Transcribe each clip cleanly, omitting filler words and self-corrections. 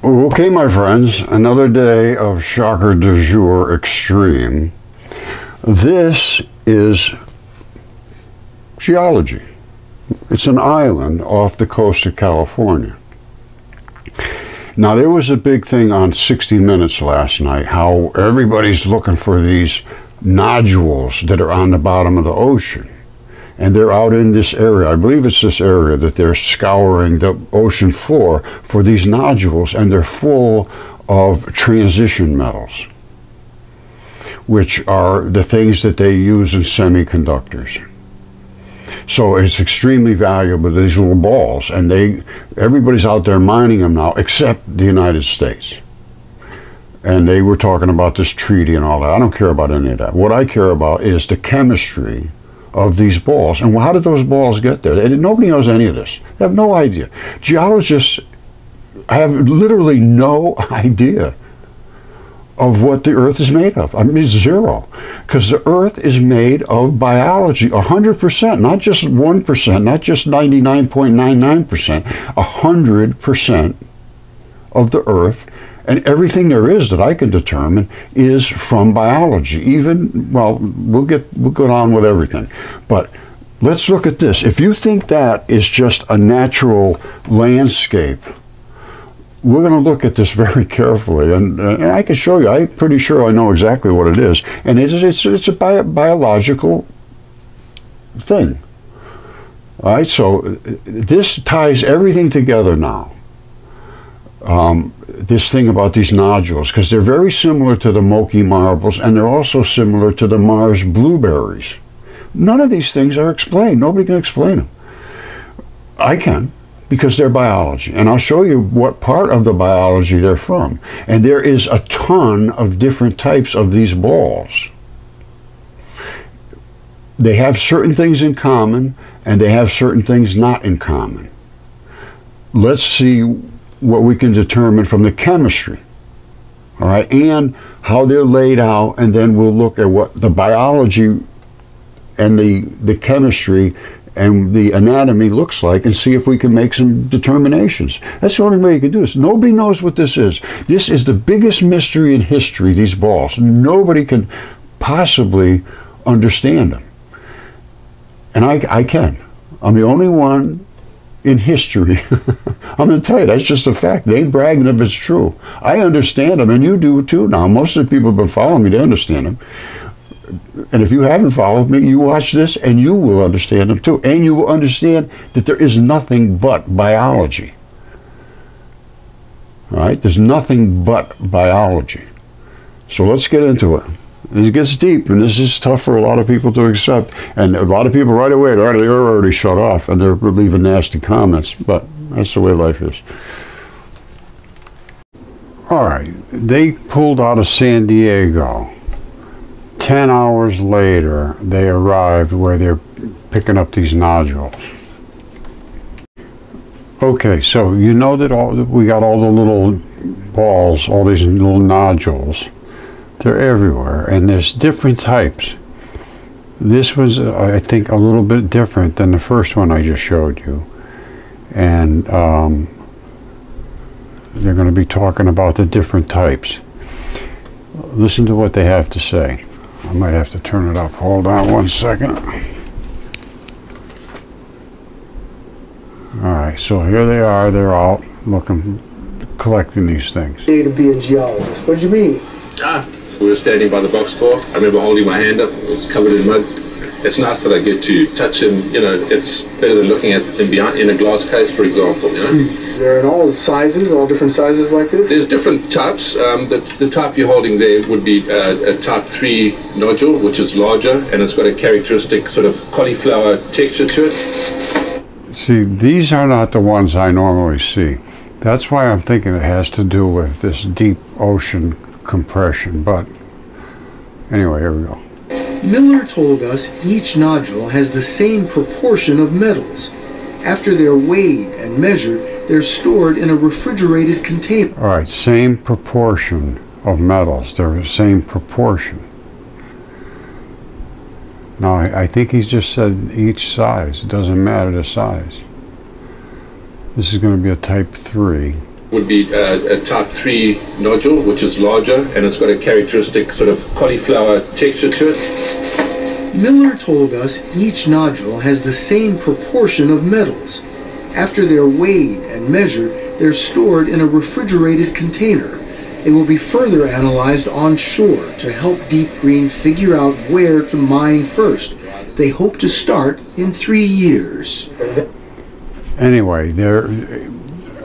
Okay, my friends, another day of Shocker du Jour Extreme. This is geology. It's an island off the coast of California. Now, there was a big thing on 60 Minutes last night, how everybody's looking for these nodules that are on the bottom of the ocean. And they're out in this area. I believe it's this area that they're scouring the ocean floor for these nodules, and they're full of transition metals, which are the things that they use in semiconductors. So it's extremely valuable, these little balls, and everybody's out there mining them now, except the United States. And they were talking about this treaty and all that. I don't care about any of that. What I care about is the chemistry of these balls. And how did those balls get there? Nobody knows any of this. They have no idea. Geologists have literally no idea of what the Earth is made of. I mean, zero. Because the Earth is made of biology, 100%, not just 1%, not just 99.99%, 100% of the Earth. And everything there is that I can determine is from biology. Even, well, we'll go on with everything. But let's look at this. If you think that is just a natural landscape, we're going to look at this very carefully. And I can show you. I'm pretty sure I know exactly what it is. And it's a biological thing. All right, so this ties everything together now. This thing about these nodules, because they're very similar to the Moki marbles, and they're also similar to the Mars blueberries. None of these things are explained. Nobody can explain them. I can, because they're biology. And I'll show you what part of the biology they're from. And there is a ton of different types of these balls. They have certain things in common, and they have certain things not in common. Let's see what we can determine from the chemistry, all right, and how they're laid out, and then we'll look at what the biology and the chemistry and the anatomy looks like, and see if we can make some determinations. That's the only way you can do this. Nobody knows what this is. This is the biggest mystery in history, these balls. Nobody can possibly understand them. And I can. I'm the only one in history. I'm going to tell you, that's just a fact. They ain't bragging if it's true. I understand them, and you do too now. Most of the people who've been following me, they understand them. And if you haven't followed me, you watch this, and you will understand them too. And you will understand that there is nothing but biology. All right? There's nothing but biology. So let's get into it. It gets deep, and this is tough for a lot of people to accept. And a lot of people right away, they're already shut off, and they're leaving nasty comments. But that's the way life is. All right, they pulled out of San Diego. 10 hours later, they arrived where they're picking up these nodules. Okay, so you know that we got all the little balls, all these little nodules. They're everywhere, and there's different types. This was, I think, a little bit different than the first one I just showed you. And they're going to be talking about the different types. Listen to what they have to say. I might have to turn it up. Hold on one second. All right, so here they are. They're out looking, collecting these things. To be a geologist. What do you mean? We were standing by the box core. I remember holding my hand up. It was covered in mud. It's nice that I get to touch him. You know, it's better than looking at him behind in a glass case, for example. You know, they're in all sizes, all different sizes like this. There's different types. The type you're holding there would be a type 3 nodule, which is larger, and it's got a characteristic sort of cauliflower texture to it. See, these are not the ones I normally see. That's why I'm thinking it has to do with this deep ocean compression. But anyway, here we go. Miller told us each nodule has the same proportion of metals. After they're weighed and measured, they're stored in a refrigerated container. All right, same proportion of metals. They're the same proportion. Now, I think he's just said each size. It doesn't matter the size. This is going to be a type 3. would be a type 3 nodule, which is larger, and it's got a characteristic sort of cauliflower texture to it. Miller told us each nodule has the same proportion of metals. After they're weighed and measured, they're stored in a refrigerated container. They will be further analyzed on shore to help Deep Green figure out where to mine first. They hope to start in 3 years. Anyway, there,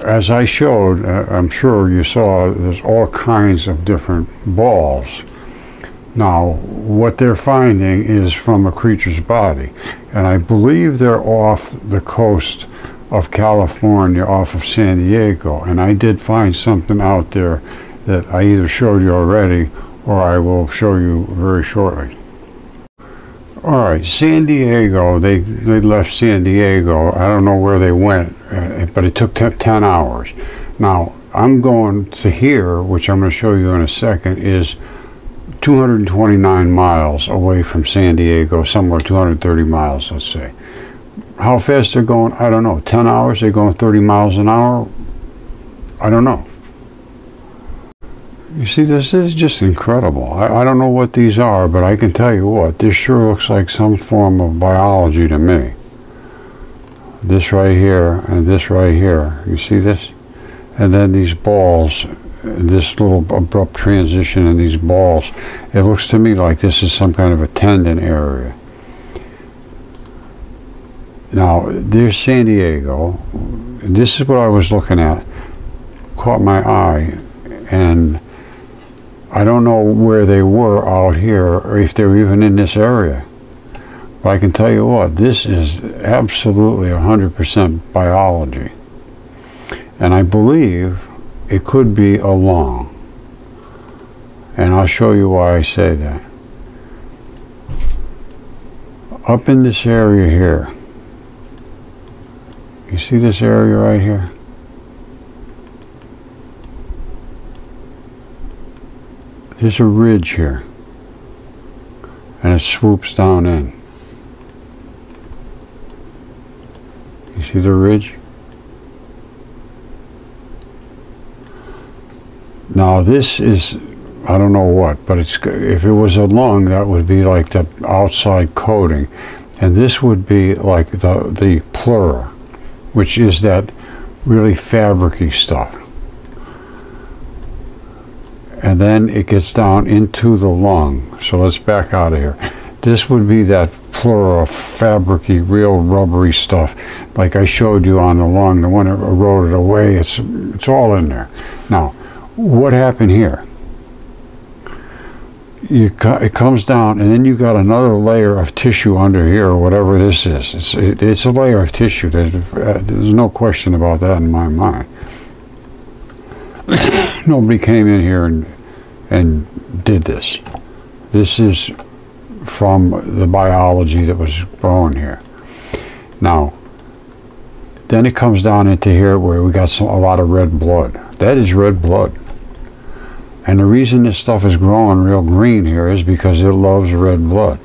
as I showed, I'm sure you saw, there's all kinds of different balls. Now, what they're finding is from a creature's body, and I believe they're off the coast of California, off of San Diego, and I did find something out there that I either showed you already or I will show you very shortly. All right, San Diego, they left San Diego. I don't know where they went, but it took 10 hours. Now, I'm going to here, which I'm going to show you in a second, is 229 miles away from San Diego, somewhere 230 miles, let's say. How fast they're going, I don't know. 10 hours, they're going 30 miles an hour? I don't know. You see, this is just incredible. I don't know what these are, but I can tell you what, this sure looks like some form of biology to me. This right here and this right here. You see this? And then these balls, this little abrupt transition in these balls. It looks to me like this is some kind of a tendon area. Now, there's San Diego. This is what I was looking at. Caught my eye, and I don't know where they were out here, or if they're even in this area. But I can tell you what, this is absolutely 100% biology. And I believe it could be a lung. And I'll show you why I say that. Up in this area here, you see this area right here? There's a ridge here, and it swoops down in. You see the ridge? Now this is, I don't know what, but it's, if it was a lung, that would be like the outside coating, and this would be like the pleura, which is that really fabricy stuff. And then it gets down into the lung. So let's back out of here. This would be that pleura, fabricy, real rubbery stuff, like I showed you on the lung, the one that eroded away. It's all in there. Now, what happened here? It comes down, and then you got another layer of tissue under here, or whatever this is. It's a layer of tissue. There's no question about that in my mind. Nobody came in here and did this. This is from the biology that was growing here. Now, then it comes down into here where we got a lot of red blood. That is red blood. And the reason this stuff is growing real green here is because it loves red blood.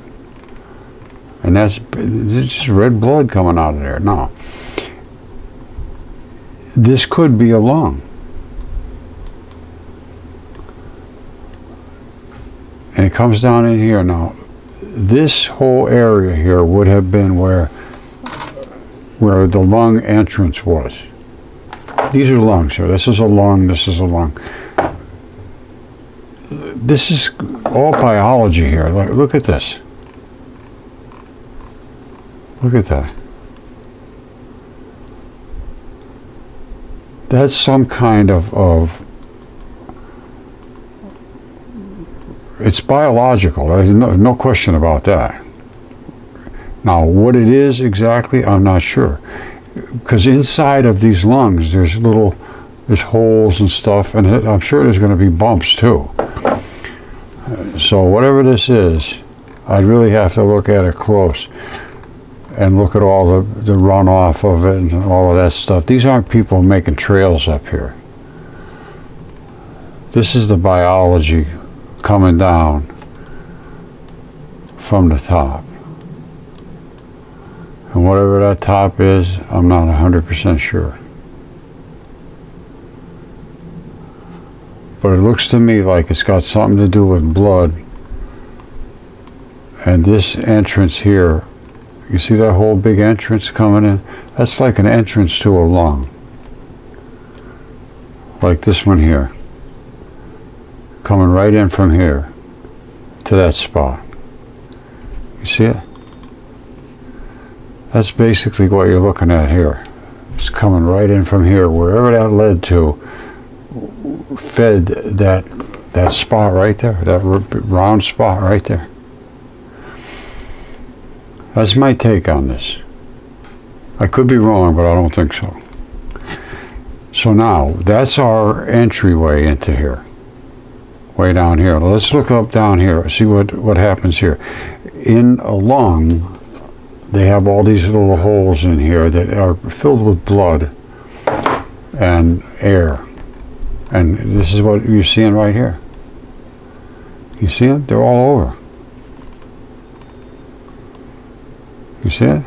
And this is red blood coming out of there. Now, this could be a lung. And it comes down in here. Now, this whole area here would have been where the lung entrance was. These are lungs here. This is a lung, this is a lung. This is all biology here. Look at this. Look at that. That's some kind of it's biological. There's no question about that. Now, what it is exactly, I'm not sure. Because inside of these lungs, there's holes and stuff, and I'm sure there's going to be bumps too. So whatever this is, I'd really have to look at it close and look at all the runoff of it and all of that stuff. These aren't people making trails up here. This is the biology coming down from the top. And whatever that top is, I'm not 100% sure. But it looks to me like it's got something to do with blood. And this entrance here, you see that whole big entrance coming in? That's like an entrance to a lung. Like this one here. Coming right in from here to that spot. You see it? That's basically what you're looking at here. It's coming right in from here. Wherever that led to, fed that spot right there, that round spot right there. That's my take on this. I could be wrong, but I don't think so. So now, that's our entryway into here. Way down here. Let's look up down here, see what happens here. In a lung, they have all these little holes in here that are filled with blood and air. And this is what you're seeing right here. You see it? They're all over. You see it?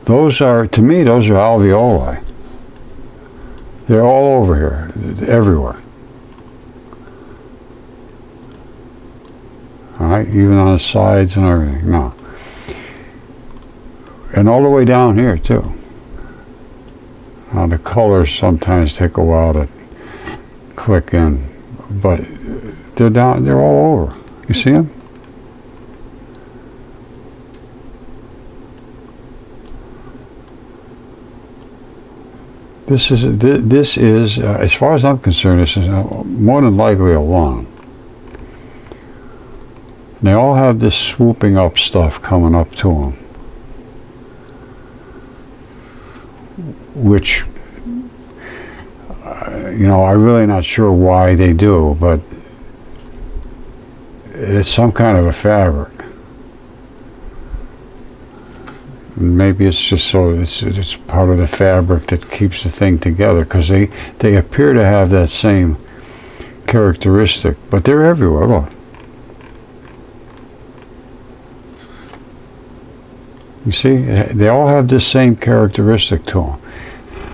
Those are, to me, those are alveoli. They're all over here, everywhere. All right, even on the sides and everything. No. And all the way down here, too. Now, the colors sometimes take a while to click in, but they're down, they're all over. You see them? This is as far as I'm concerned, this is more than likely a lung. And they all have this swooping up stuff coming up to them, which, you know, I'm really not sure why they do, but it's some kind of a fabric. Maybe it's just so it's part of the fabric that keeps the thing together, because they appear to have that same characteristic, but they're everywhere. Look. You see, they all have this same characteristic to them.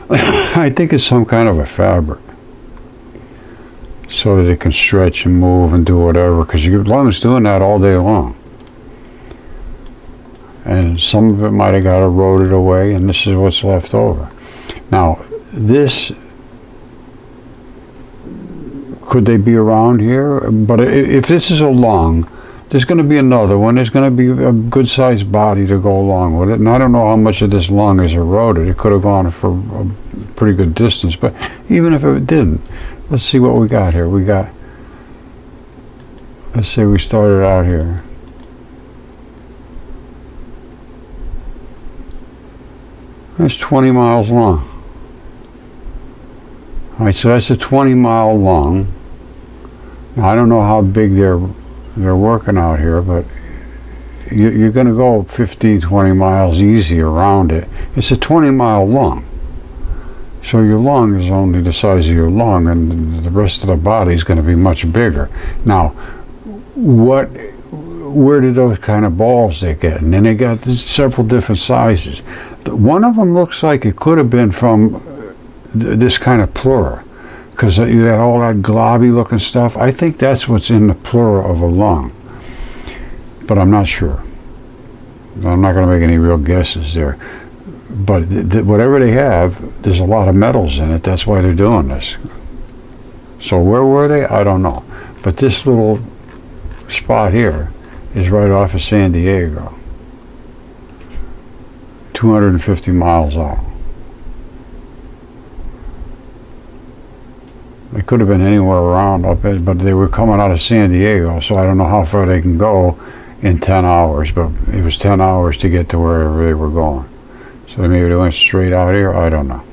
I think it's some kind of a fabric, so that it can stretch and move and do whatever, because your lungs doing that all day long. And some of it might have got eroded away, and this is what's left over. Now, this, could they be around here? But if this is a lung, there's going to be another one. There's going to be a good-sized body to go along with it. And I don't know how much of this lung is eroded. It could have gone for a pretty good distance. But even if it didn't, let's see what we got here. We got, let's say we started out here. That's 20 miles long. All right, so that's a 20-mile lung. Now, I don't know how big they're working out here, but you're going to go 15, 20 miles easy around it. It's a 20-mile lung. So your lung is only the size of your lung, and the rest of the body is going to be much bigger. Now, where did those kind of balls they get? And then they got several different sizes. One of them looks like it could have been from this kind of pleura, because you had all that globby looking stuff. I think that's what's in the pleura of a lung, but I'm not sure. I'm not going to make any real guesses there. But whatever they have, there's a lot of metals in it. That's why they're doing this. So where were they? I don't know. But this little spot here is right off of San Diego, 250 miles out. They could have been anywhere around up it, but they were coming out of San Diego, so I don't know how far they can go in 10 hours, but it was 10 hours to get to wherever they were going. So maybe they went straight out here, I don't know.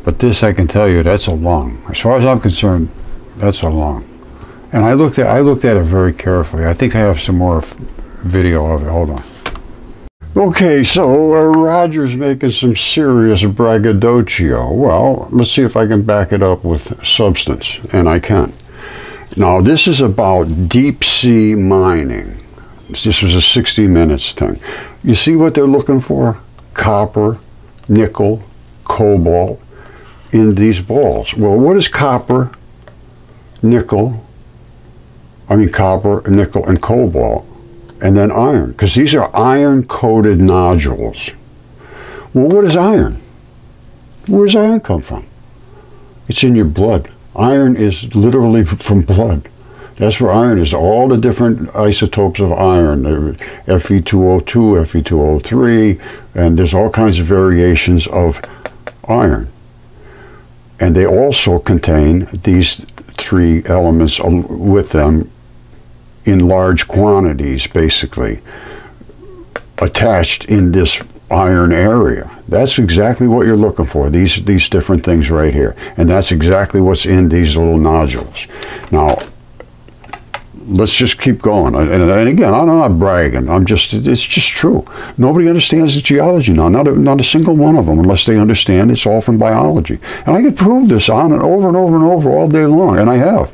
But this, I can tell you, that's a lung. As far as I'm concerned, that's a lung. And I looked at it very carefully. I think I have some more video of it. Hold on. Okay, so Roger's making some serious braggadocio. Well, let's see if I can back it up with substance, and I can. Now, this is about deep sea mining. This was a 60 Minutes thing. You see what they're looking for? Copper, nickel, cobalt. in these balls. Well, what is copper, nickel, and cobalt, and then iron? Because these are iron-coated nodules. Well, what is iron? Where does iron come from? It's in your blood. Iron is literally from blood. That's where iron is. All the different isotopes of iron, Fe2O2, Fe2O3, and there's all kinds of variations of iron. And they also contain these three elements with them in large quantities, basically, attached in this iron area. That's exactly what you're looking for, these different things right here. And that's exactly what's in these little nodules. Now, let's just keep going. And again, I'm not bragging. It's just true. Nobody understands the geology now. Not a single one of them, unless they understand it's all from biology. And I could prove this on and over and over and over all day long, and I have.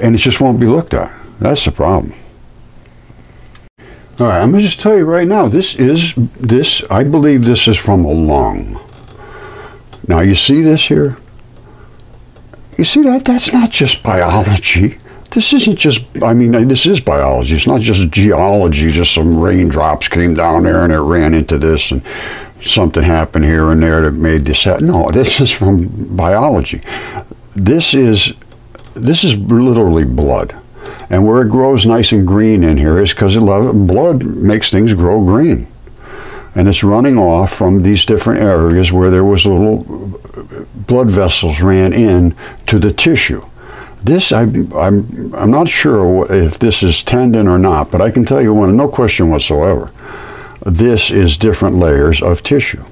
And it just won't be looked at. That's the problem. All right, I'm going to just tell you right now, I believe this is from a lung. Now, you see this here? You see that? That's not just biology. This isn't just, this is biology. It's not just geology, just some raindrops came down there and it ran into this and something happened here and there that made this happen. No, this is from biology. This is literally blood. And where it grows nice and green in here is because blood makes things grow green. And it's running off from these different areas where there was little blood vessels ran in to the tissue. This, I'm not sure if this is tendon or not, but I can tell you no question whatsoever, this is different layers of tissue.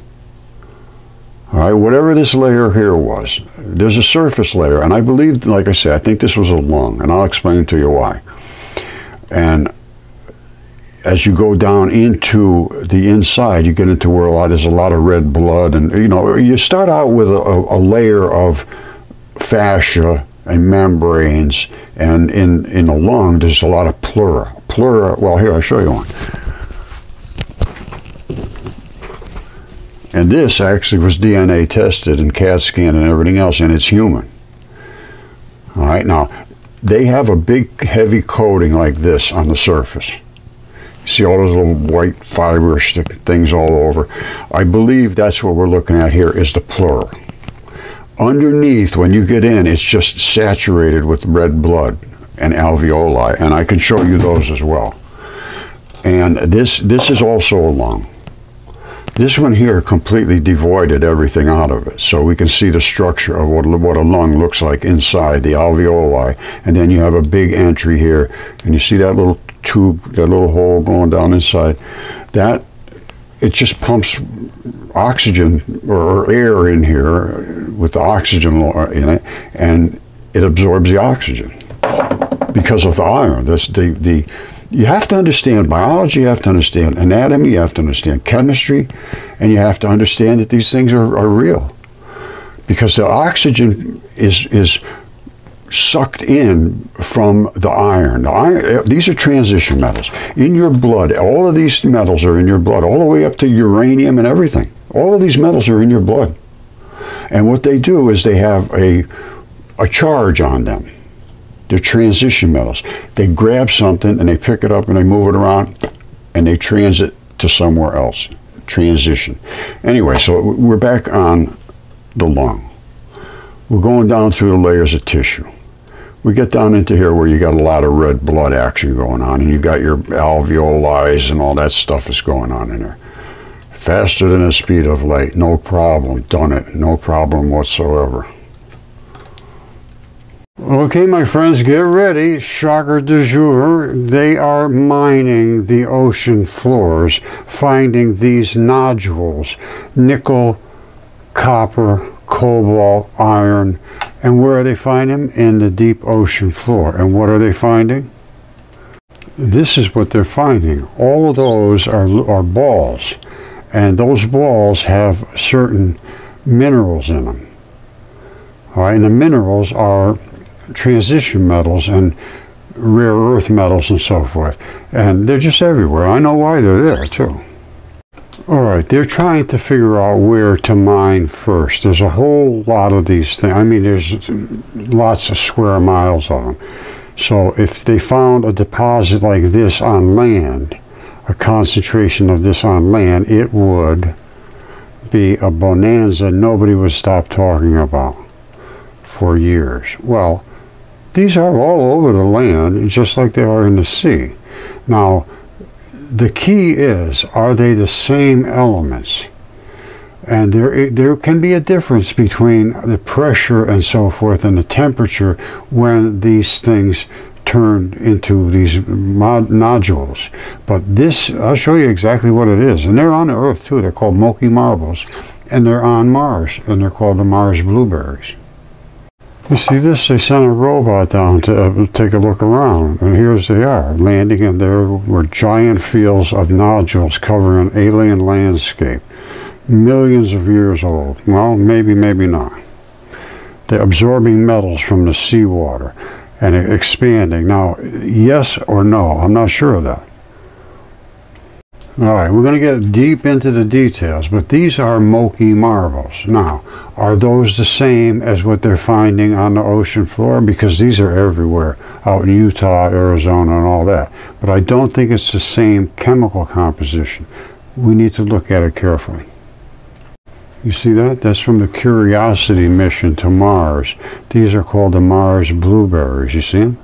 All right, whatever this layer here was, there's a surface layer, and I believe, like I said, I think this was a lung, and I'll explain to you why. And as you go down into the inside, you get into where there's a lot of red blood, and you start out with a layer of fascia and membranes, and in the lung there's a lot of pleura. Well, here, I'll show you one. And this actually was DNA tested and CAT scanned and everything else, and it's human. All right, now they have a big heavy coating like this on the surface. You see all those little white fibrous things all over. I believe that's what we're looking at here is the pleura. Underneath, when you get in, it's just saturated with red blood and alveoli, and I can show you those as well. And this is also a lung. This one here completely devoided everything out of it, so we can see the structure of what a lung looks like inside the alveoli. And then you have a big entry here, and you see that little tube, that little hole going down inside. That it just pumps oxygen or air in here with the oxygen in it, and it absorbs the oxygen because of the iron. You have to understand biology, you have to understand anatomy, you have to understand chemistry, and you have to understand that these things are real. Because the oxygen is sucked in from the iron. These are transition metals. In your blood, all of these metals are in your blood, all the way up to uranium and everything. All of these metals are in your blood. And what they do is they have a charge on them. They're transition metals. They grab something and they pick it up and they move it around and they transit to somewhere else. Transition. Anyway, so we're back on the lung. We're going down through the layers of tissue. We get down into here where you got a lot of red blood action going on, and you got your alveoli and all that stuff is going on in there. Faster than the speed of light, no problem, done it, no problem whatsoever. Okay, my friends, get ready. Shocker du jour. They are mining the ocean floors, finding these nodules, nickel, copper, cobalt, iron. And where are they finding them? In the deep ocean floor. And what are they finding? This is what they're finding. All of those are balls. And those balls have certain minerals in them. All right, and the minerals are transition metals and rare earth metals and so forth. And they're just everywhere. I know why they're there, too. All right, they're trying to figure out where to mine first. There's a whole lot of these things. I mean, there's lots of square miles of them. So if they found a deposit like this on land, a concentration of this on land, it would be a bonanza nobody would stop talking about for years. Well, these are all over the land, just like they are in the sea. Now, the key is, are they the same elements? And there can be a difference between the pressure and so forth and the temperature when these things turn into these nodules. But this, I'll show you exactly what it is. And they're on the Earth too. They're called Moki marbles. And they're on Mars. And they're called the Mars blueberries. You see this? They sent a robot down to take a look around. And here's they are, landing, and there were giant fields of nodules covering an alien landscape. Millions of years old. Well, maybe, maybe not. They're absorbing metals from the seawater and expanding. Now, yes or no? I'm not sure of that. All right, we're going to get deep into the details, but these are Moki marbles. Now, are those the same as what they're finding on the ocean floor? Because these are everywhere, out in Utah, Arizona, and all that. But I don't think it's the same chemical composition. We need to look at it carefully. You see that? That's from the Curiosity mission to Mars. These are called the Mars blueberries. You see them?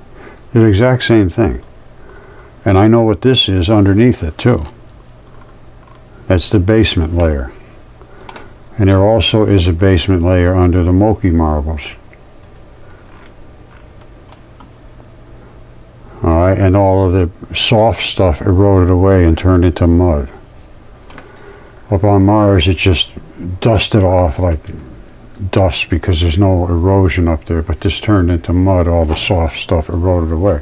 They're the exact same thing. And I know what this is underneath it too. That's the basement layer. And there also is a basement layer under the Moki marbles. Alright, and all of the soft stuff eroded away and turned into mud. Up on Mars, it just dusted off like dust because there's no erosion up there, but this turned into mud. All the soft stuff eroded away.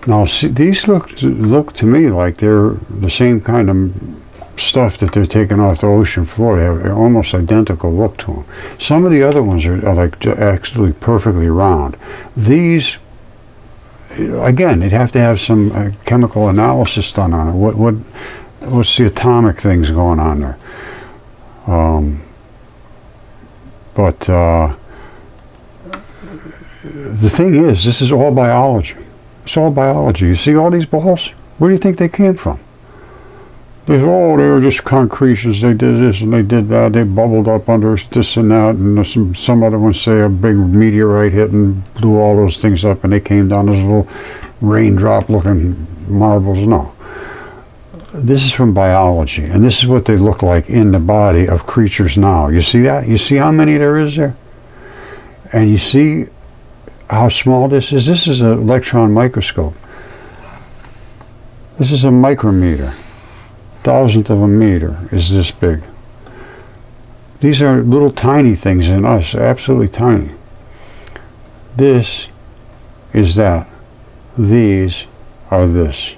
Now, see, these look to me like they're the same kind of stuff that they're taking off the ocean floor. They have an almost identical look to them. Some of the other ones are like actually perfectly round. These, again, they'd have to have some chemical analysis done on it. What's the atomic things going on there? The thing is, this is all biology. It's all biology. You see all these balls? Where do you think they came from? They were just concretions. They did this and they did that. They bubbled up under this and that. And some other ones say a big meteorite hit and blew all those things up and they came down as little raindrop-looking marbles. No. This is from biology. And this is what they look like in the body of creatures now. You see that? You see how many there is there? And you see how small this is? This is an electron microscope. This is a micrometer. Thousandth of a meter is this big. These are little tiny things in us, absolutely tiny. This is that. These are this.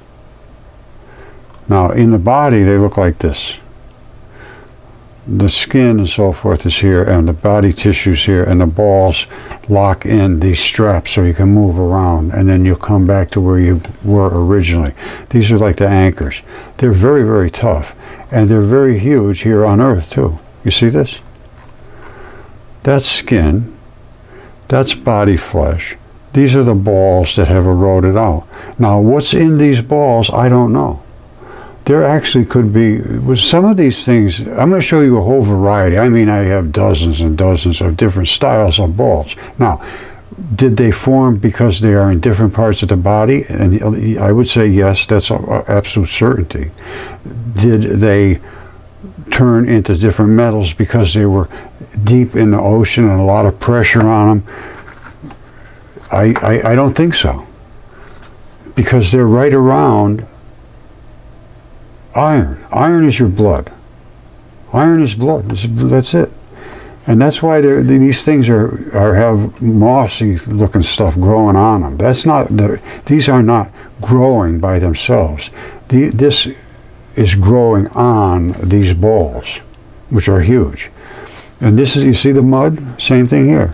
Now, in the body, they look like this. The skin and so forth is here, and the body tissues here, and the balls lock in these straps so you can move around, and then you'll come back to where you were originally. These are like the anchors. They're very, very tough, and they're very huge here on Earth too. You see this? That's skin. That's body flesh. These are the balls that have eroded out. Now, what's in these balls, I don't know. There actually could be, with some of these things, I'm going to show you a whole variety. I mean, I have dozens and dozens of different styles of balls. Now, did they form because they are in different parts of the body? And I would say yes, that's absolute certainty. Did they turn into different metals because they were deep in the ocean and a lot of pressure on them? I don't think so. Because they're right around iron. Iron is your blood. Iron is blood. That's it. And that's why these things have mossy looking stuff growing on them. That's not these are not growing by themselves. This is growing on these balls, which are huge. And this is, you see the mud? Same thing here.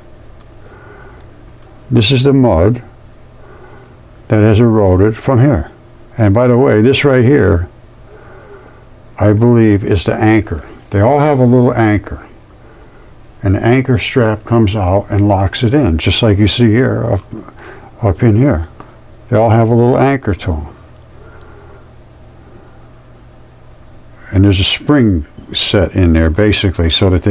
This is the mud that has eroded from here. And by the way, this right here I believe, is the anchor. They all have a little anchor. And the anchor strap comes out and locks it in, just like you see here, up in here. They all have a little anchor to them. And there's a spring set in there, basically, so that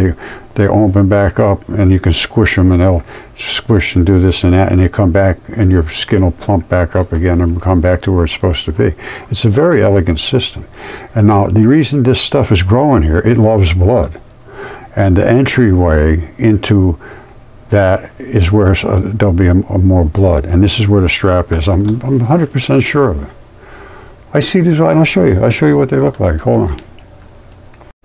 they open back up, and you can squish them, and they'll squish and do this and that, and they come back, and your skin will plump back up again and come back to where it's supposed to be. It's a very elegant system. And now, the reason this stuff is growing here, it loves blood. And the entryway into that is where there'll be more blood. And this is where the strap is. I'm 100% sure of it. I see these, I'll show you. I'll show you what they look like. Hold on.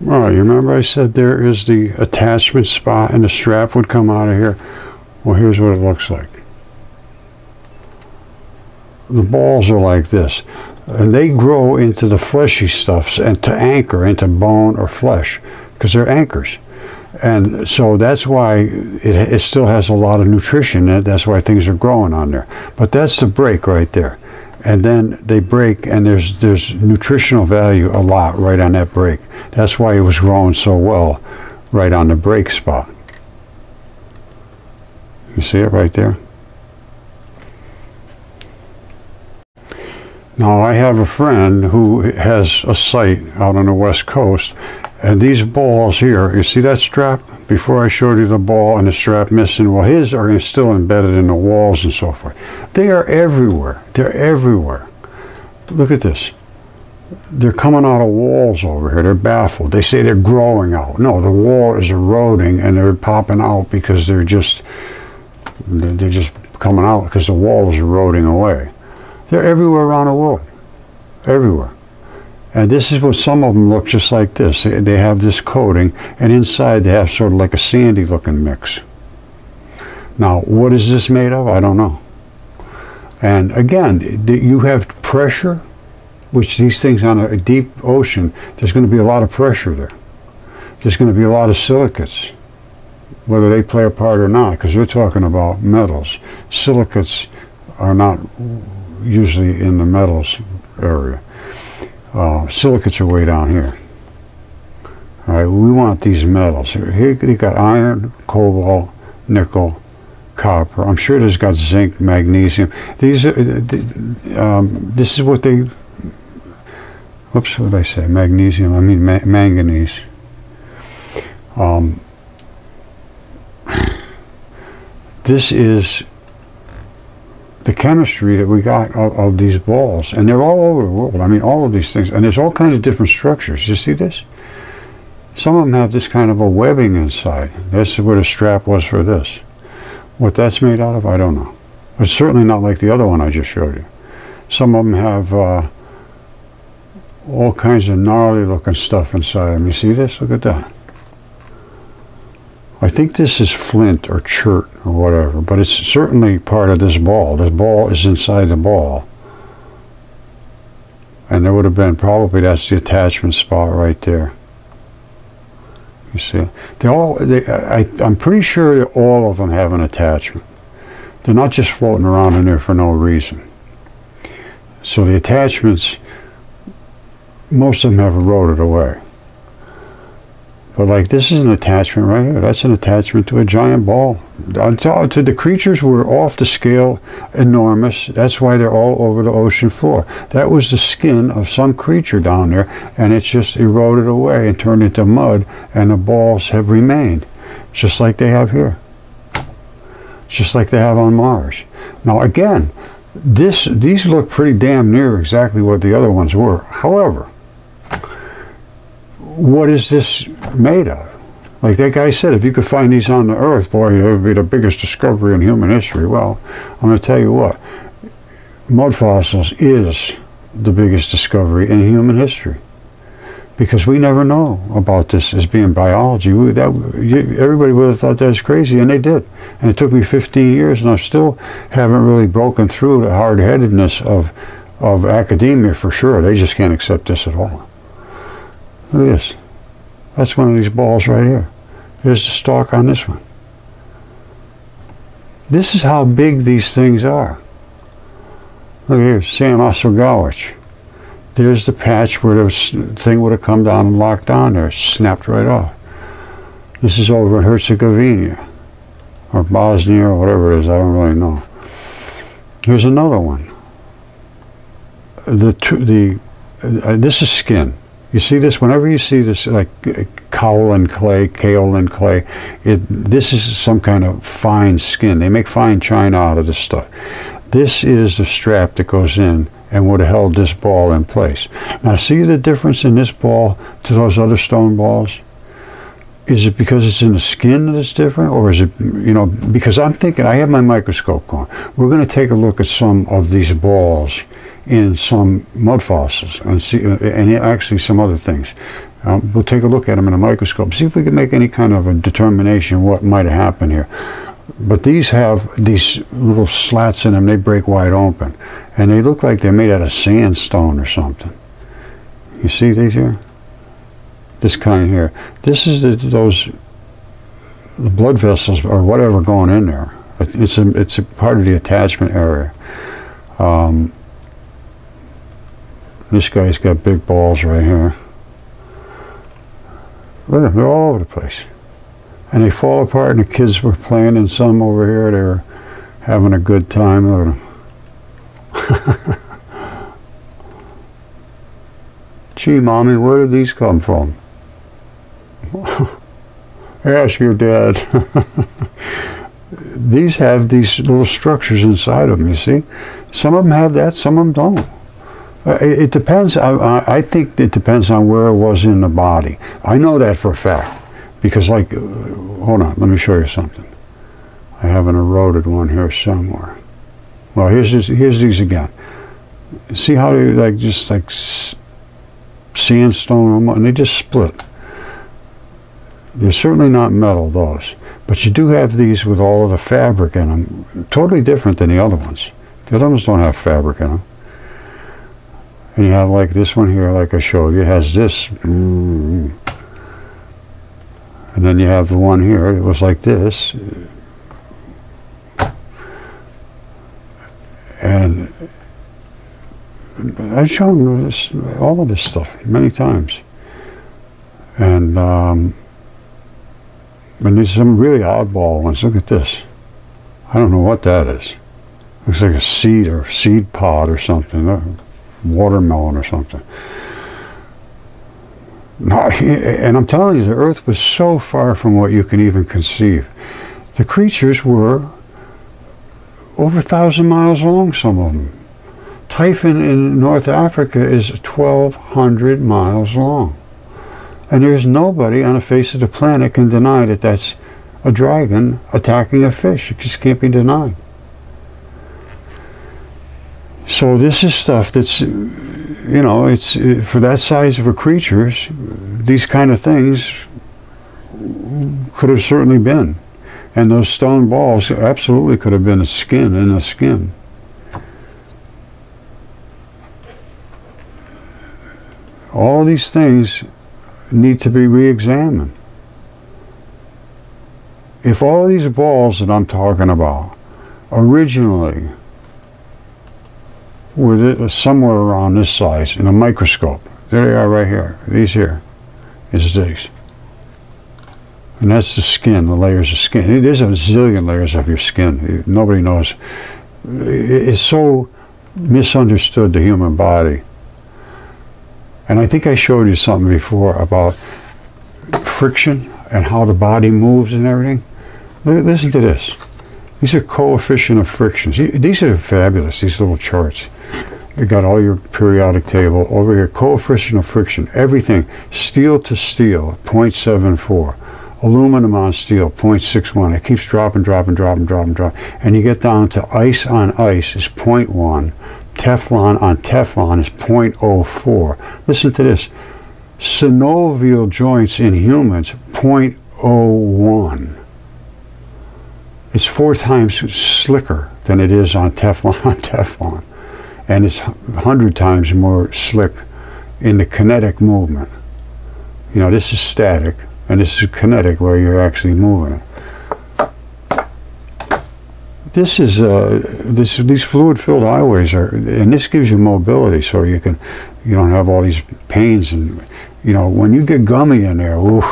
All right, you remember I said there is the attachment spot and the strap would come out of here? Well, here's what it looks like. The balls are like this. And they grow into the fleshy stuffs and to anchor into bone or flesh, because they're anchors. And so that's why it still has a lot of nutrition in it. That's why things are growing on there. But that's the break right there. And then they break, and there's nutritional value a lot right on that break. That's why it was growing so well right on the break spot. You see it right there? Now, I have a friend who has a site out on the West Coast, and these balls here, you see that strap? Before I showed you the ball and the strap missing, well, his are still embedded in the walls and so forth. They are everywhere. They're everywhere. Look at this. They're coming out of walls over here. They're baffled. They say they're growing out. No, the wall is eroding, and they're popping out because they're just coming out because the wall is eroding away. They're everywhere around the world. Everywhere. And this is what some of them look just like this. They have this coating, and inside they have sort of like a sandy looking mix. Now, what is this made of? I don't know. And again, you have pressure, which these things on a deep ocean, there's going to be a lot of pressure there. There's going to be a lot of silicates, whether they play a part or not, because we're talking about metals. Silicates are not usually in the metals area. Silicates are way down here. All right, we want these metals. Here you got iron, cobalt, nickel, copper. I'm sure there's got zinc, magnesium. These are, this is what they, whoops, what did I say? Magnesium, I mean manganese. This is the chemistry that we got of these balls, and they're all over the world. I mean, all of these things, and there's all kinds of different structures. You see this? Some of them have this kind of a webbing inside. That's where the strap was for this. What that's made out of, I don't know. It's certainly not like the other one I just showed you. Some of them have all kinds of gnarly looking stuff inside them. You see this? Look at that. I think this is flint or chert or whatever, but it's certainly part of this ball. This ball is inside the ball. And there would have been, probably that's the attachment spot right there. You see? I'm pretty sure that all of them have an attachment. They're not just floating around in there for no reason. So the attachments, most of them have eroded away. But like this is an attachment right here. That's an attachment to a giant ball. To the creatures were off the scale enormous. That's why they're all over the ocean floor. That was the skin of some creature down there, and it's just eroded away and turned into mud, and the balls have remained, just like they have here. Just like they have on Mars. Now again, these look pretty damn near exactly what the other ones were. However, what is this made of? Like that guy said, if you could find these on the Earth, boy, it would be the biggest discovery in human history. Well, I'm going to tell you what, mud fossils is the biggest discovery in human history, because we never know about this as being biology. Everybody would have thought that was crazy, and they did. And it took me 15 years, and I still haven't really broken through the hard-headedness of academia for sure. They just can't accept this at all. Look at this. That's one of these balls right here. There's the stalk on this one. This is how big these things are. Look here, Sam Oswegowicz. There's the patch where the thing would have come down and locked on there, snapped right off. This is over in Herzegovina, or Bosnia, or whatever it is, I don't really know. Here's another one. This is skin. You see this, whenever you see this, like kaolin clay, this is some kind of fine skin. They make fine china out of this stuff. This is the strap that goes in and would have held this ball in place. Now see the difference in this ball to those other stone balls? Is it because it's in the skin that it's different, or is it, you know, because I'm thinking, I have my microscope going. We're going to take a look at some of these balls in some mud fossils and see, and actually some other things. We'll take a look at them in a microscope, see if we can make any kind of a determination what might have happened here. But these have these little slats in them, they break wide open, and they look like they're made out of sandstone or something. You see these here? This kind here. This is the blood vessels or whatever going in there. It's a part of the attachment area. This guy's got big balls right here. Look at them, they're all over the place. And they fall apart, and the kids were playing in some over here. They were having a good time. Look at them. Gee, Mommy, where did these come from? Ask your dad. These have these little structures inside of them, you see? Some of them have that, some of them don't. It depends. I think it depends on where it was in the body. I know that for a fact. Because, like, hold on, let me show you something. I have an eroded one here somewhere. Well, here's these again. See how they like just like sandstone, and they just split. They're certainly not metal, those. But you do have these with all of the fabric in them. Totally different than the other ones. The other ones don't have fabric in them. And you have like this one here, like I showed you, it has this. And then you have the one here, it was like this. And I've shown this, all of this stuff many times. And there's some really oddball ones. Look at this. I don't know what that is. Looks like a seed or seed pod or something. Watermelon or something. No, and I'm telling you, the Earth was so far from what you can even conceive. The creatures were over 1,000 miles long, some of them. Typhon in North Africa is 1,200 miles long. And there's nobody on the face of the planet can deny that that's a dragon attacking a fish. It just can't be denied. So this is stuff that's, you know, it's for that size of a creatures, these kind of things could have certainly been. And those stone balls absolutely could have been a skin in a skin. All these things need to be re-examined. If all these balls that I'm talking about originally were somewhere around this size in a microscope, there they are right here, these here, is these. And that's the skin, the layers of skin. There's a zillion layers of your skin. Nobody knows. It's so misunderstood, the human body. And I think I showed you something before about friction and how the body moves and everything. Listen to this. These are coefficient of frictions. These are fabulous, these little charts. You got all your periodic table over here. Coefficient of friction, everything. Steel to steel, 0.74. Aluminum on steel, 0.61. It keeps dropping. And you get down to ice on ice is 0.1. Teflon on Teflon is 0.04. Listen to this. Synovial joints in humans, 0.01. It's 4 times slicker than it is on Teflon. And it's 100 times more slick in the kinetic movement. You know, this is static, and this is kinetic where you're actually moving it. This is these fluid-filled highways are, and this gives you mobility, so you can You don't have all these pains, and when you get gummy in there, oof.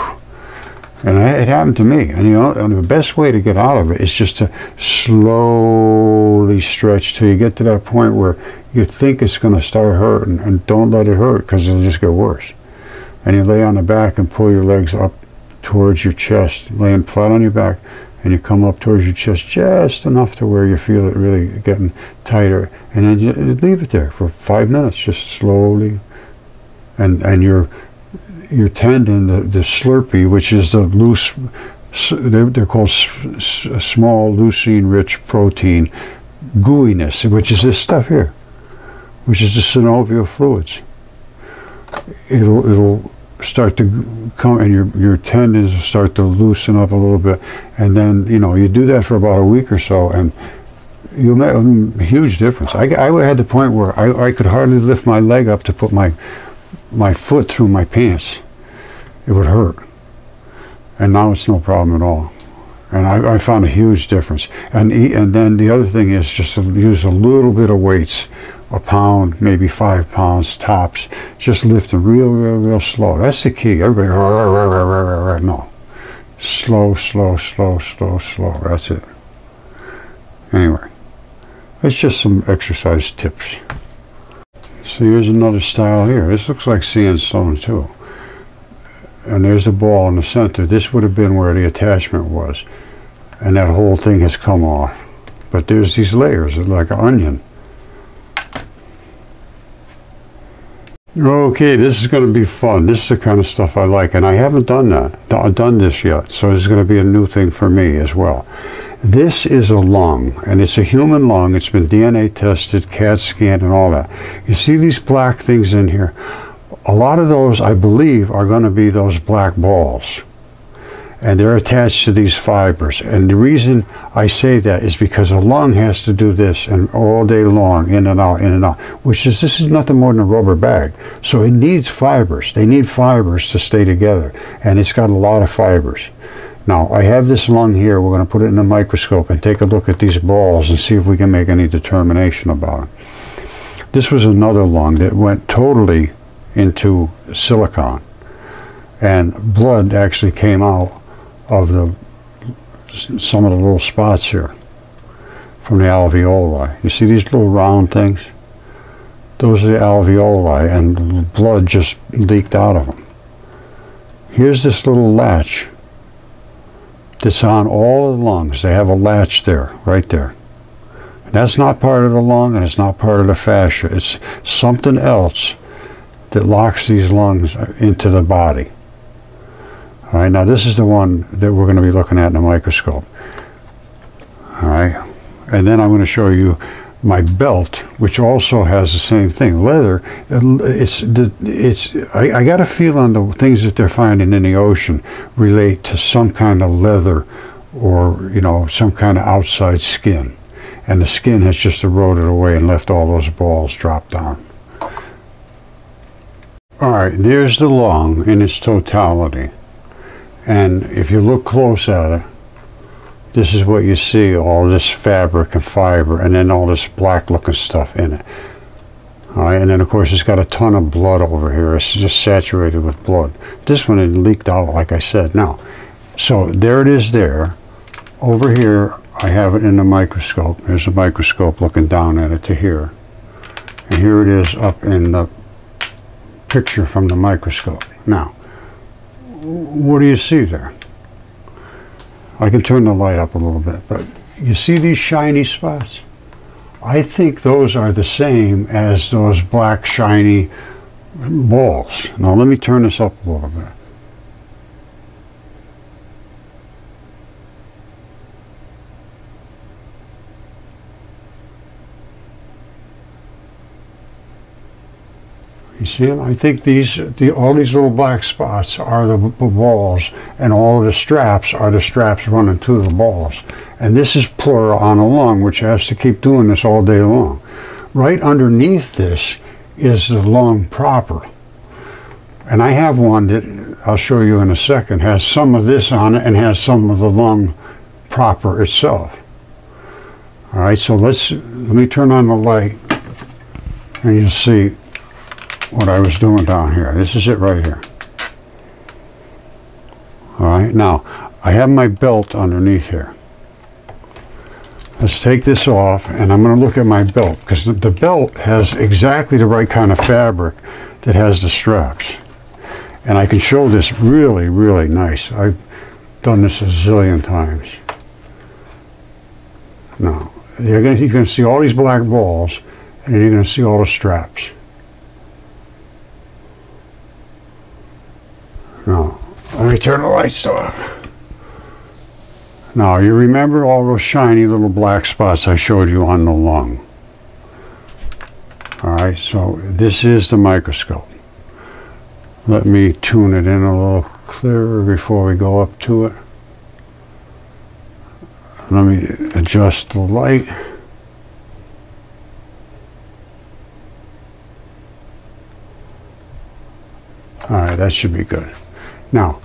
And it happened to me. And and the best way to get out of it is just to slowly stretch till you get to that point where you think it's going to start hurting, and don't let it hurt, because it'll just get worse. And you lay on the back and pull your legs up towards your chest, laying flat on your back, and you come up towards your chest just enough to where you feel it really getting tighter, and then you leave it there for 5 minutes, just slowly, and your tendon, the slurpee, which is the loose, they're called small leucine-rich protein gooiness, which is this stuff here, which is the synovial fluids. It'll start to come, and your tendons will start to loosen up a little bit, and then you do that for about a week or so, and you'll make a huge difference. I had the point where I could hardly lift my leg up to put my foot through my pants. It would hurt, and now it's no problem at all, and I found a huge difference. And then the other thing is just to use a little bit of weights, a pound, maybe 5 pounds tops, just lifting real slow. That's the key. Everybody, no, slow, that's it. Anyway, it's just some exercise tips. So here's another style here. This looks like sandstone too. And there's the ball in the center. This would have been where the attachment was, and that whole thing has come off. But there's these layers, like an onion. Okay, this is going to be fun. This is the kind of stuff I like, and I haven't done this yet, so this is going to be a new thing for me as well. This is a lung, and it's a human lung. It's been DNA tested, CAT scanned, and all that. You see these black things in here? A lot of those, I believe, are going to be those black balls, and they're attached to these fibers. And the reason I say that is because a lung has to do this and all day long, in and out, this is nothing more than a rubber bag. So it needs fibers. They need fibers to stay together, and it's got a lot of fibers. Now, I have this lung here. We're going to put it in a microscope and take a look at these balls and see if we can make any determination about it. This was another lung that went totally into silicon, and blood actually came out of some of the little spots here from the alveoli. You see these little round things? Those are the alveoli, and blood just leaked out of them. Here's this little latch that's on all the lungs. They have a latch there, right there. And that's not part of the lung, and it's not part of the fascia. It's something else that locks these lungs into the body. All right, now this is the one that we're going to be looking at in a microscope. All right, and then I'm going to show you my belt, which also has the same thing, leather. I got a feel on the things that they're finding in the ocean relate to some kind of leather, or some kind of outside skin, and the skin has just eroded away and left all those balls drop down. All right, there's the lung in its totality. And if you look close at it, this is what you see, all this fabric and fiber, and then all this black looking stuff in it. All right, and then of course it's got a ton of blood over here. It's just saturated with blood. This one had leaked out, like I said. Now, so there it is there. Over here, I have it in the microscope. There's a microscope looking down at it to here. And here it is up in the picture from the microscope. Now, what do you see there? I can turn the light up a little bit, but you see these shiny spots? I think those are the same as those black shiny balls. Now let me turn this up a little bit. You see them? I think all these little black spots are the balls, and all of the straps are the straps running to the balls. And this is pleura on a lung, which has to keep doing this all day long. Right underneath this is the lung proper. And I have one that I'll show you in a second, has some of this on it and has some of the lung proper itself. All right, so let me turn on the light, and you'll see what I was doing down here. This is it right here. All right, now I have my belt underneath here. Let's take this off, and I'm going to look at my belt, because the belt has exactly the right kind of fabric that has the straps. And I can show this really, really nice. I've done this a zillion times. Now, you're going to see all these black balls, and you're going to see all the straps. Now, let me turn the lights off. Now, you remember all those shiny little black spots I showed you on the lung. All right, so this is the microscope. Let me tune it in a little clearer before we go up to it. Let me adjust the light. All right, that should be good. Now,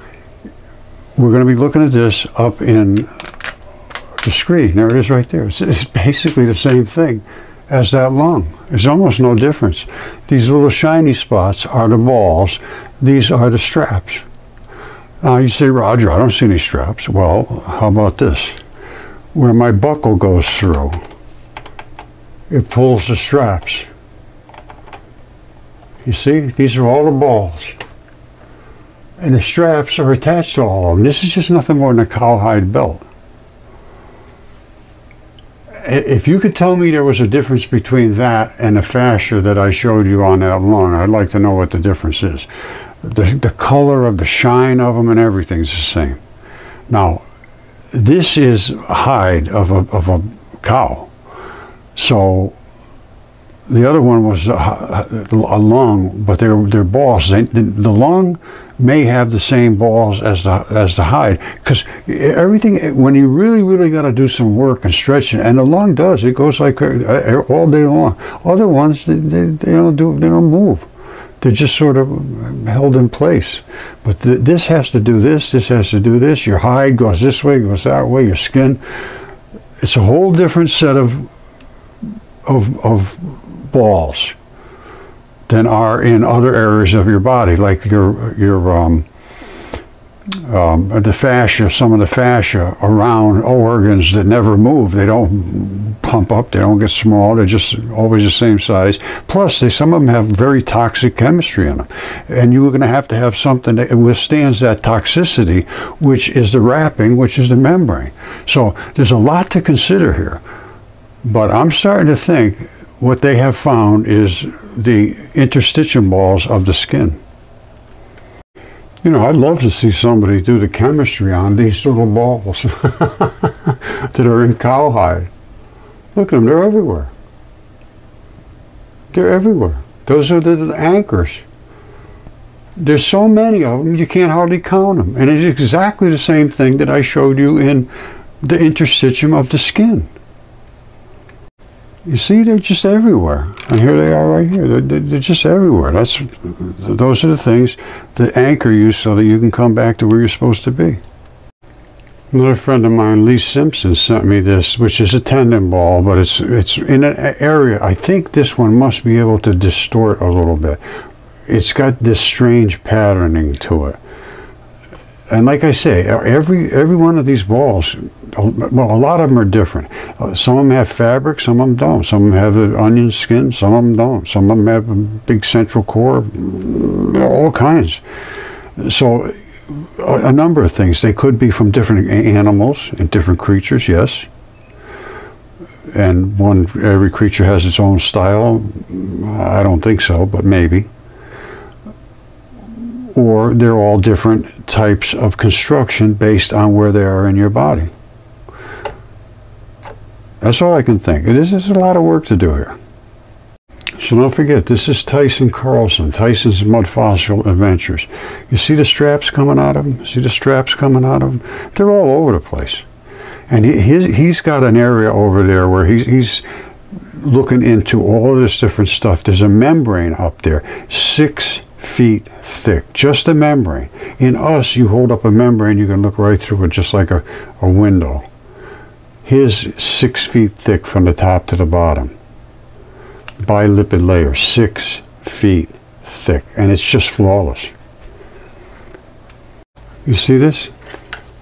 we're going to be looking at this up in the screen. There it is right there. It's basically the same thing as that lung. There's almost no difference. These little shiny spots are the balls. These are the straps. Now you say, Roger, I don't see any straps. Well, how about this? Where my buckle goes through, it pulls the straps. You see, these are all the balls. And the straps are attached to all of them. This is just nothing more than a cowhide belt. If you could tell me there was a difference between that and the fascia that I showed you on that lung, I'd like to know what the difference is. The color of the shine of them and everything's the same. Now, this is hide of a cow. So the other one was a lung, but they're balls. The lung may have the same balls as the hide, because everything, when you really got to do some work and stretching, and the lung does, it goes like all day long. Other ones, they don't move. They're just sort of held in place. But this has to do this has to do this. Your hide goes this way, goes that way, your skin. It's a whole different set of balls than are in other areas of your body, like the fascia, some of the fascia around organs that never move. They don't pump up, they don't get small, they're just always the same size. Plus, some of them have very toxic chemistry in them. And you're going to have something that withstands that toxicity, which is the wrapping, which is the membrane. So there's a lot to consider here. But I'm starting to think what they have found is the interstitium balls of the skin. You know, I'd love to see somebody do the chemistry on these little balls that are in cowhide. Look at them, they're everywhere. They're everywhere. Those are the anchors. There's so many of them, you can't hardly count them. And it's exactly the same thing that I showed you in the interstitium of the skin. You see, they're just everywhere. And here they are right here. They're just everywhere. Those are the things that anchor you so that you can come back to where you're supposed to be. Another friend of mine, Lee Simpson, sent me this, which is a tendon ball, but it's in an area. I think this one must be able to distort a little bit. It's got this strange patterning to it. And like I say, every one of these balls, well, a lot of them are different. Some of them have fabric, some of them don't. Some of them have an onion skin, some of them don't. Some of them have a big central core, all kinds. So a number of things. They could be from different animals and different creatures, yes. And every creature has its own style. I don't think so, but maybe. Or they're all different types of construction based on where they are in your body. That's all I can think. There's a lot of work to do here. So don't forget, this is Tyson Carlson, Tyson's Mudfossil Adventures. You see the straps coming out of him? See the straps coming out of him? They're all over the place. And he's got an area over there where he's looking into all of this different stuff. There's a membrane up there, 6 feet thick, just a membrane. In us, you hold up a membrane, you can look right through it just like a window. His 6 feet thick from the top to the bottom. Bilipid layer, 6 feet thick, and it's just flawless. You see this?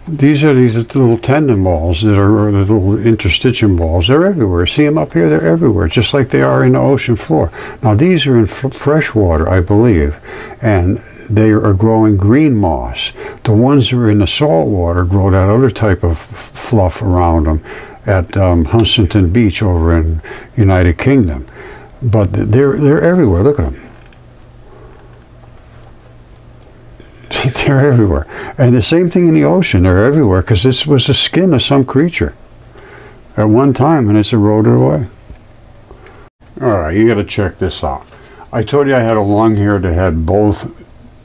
These are these little tendon balls that are the little interstitium balls. They're everywhere. See them up here? They're everywhere, just like they are in the ocean floor. Now, these are in fresh water, I believe, and they are growing green moss. The ones that are in the salt water grow that other type of fluff around them at Huntington Beach over in United Kingdom. But they're everywhere. Look at them. They're everywhere. And the same thing in the ocean. They're everywhere because this was the skin of some creature at one time, and it's eroded away. All right, you got to check this out. I told you I had a long hair that had both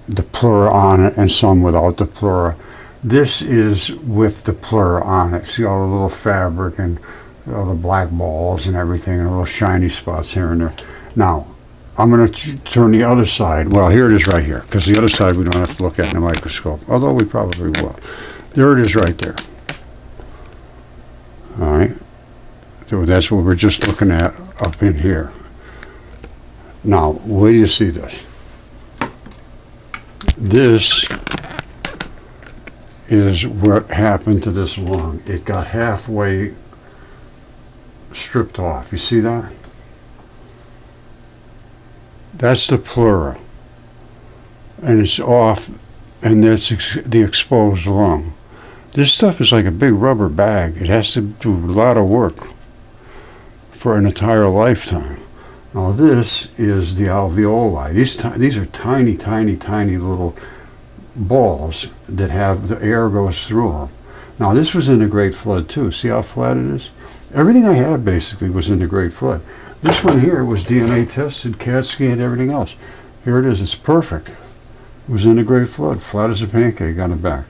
the pleura on it and some without the pleura. This is with the pleura on it. See all the little fabric and all the black balls and everything, and little shiny spots here and there. Now, I'm going to turn the other side. Well, here it is right here, because the other side we don't have to look at in a microscope, although we probably will. There it is right there. All right. So that's what we're just looking at up in here. Now, where do you see this? This is what happened to this lung. It got halfway stripped off. You see that? That's the pleura, and it's off, and that's the exposed lung. This stuff is like a big rubber bag. It has to do a lot of work for an entire lifetime. Now this is the alveoli. These are tiny, tiny, tiny little balls that have the air goes through them. Now this was in the Great Flood too. See how flat it is? Everything I have basically was in the Great Flood. This one here was DNA tested, CAT scanned, everything else. Here it is. It's perfect. It was in the Great Flood, flat as a pancake on the back.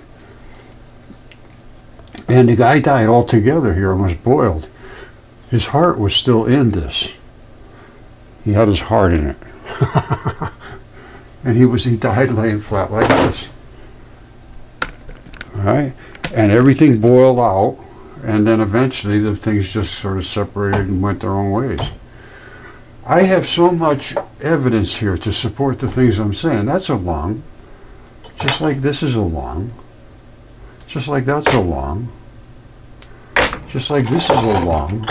And the guy died altogether here and was boiled. His heart was still in this. He had his heart in it. And he died laying flat like this. All right? And everything boiled out, and then eventually the things just sort of separated and went their own ways. I have so much evidence here to support the things I'm saying. That's a lung. Just like this is a lung. Just like that's a lung. Just like this is a lung.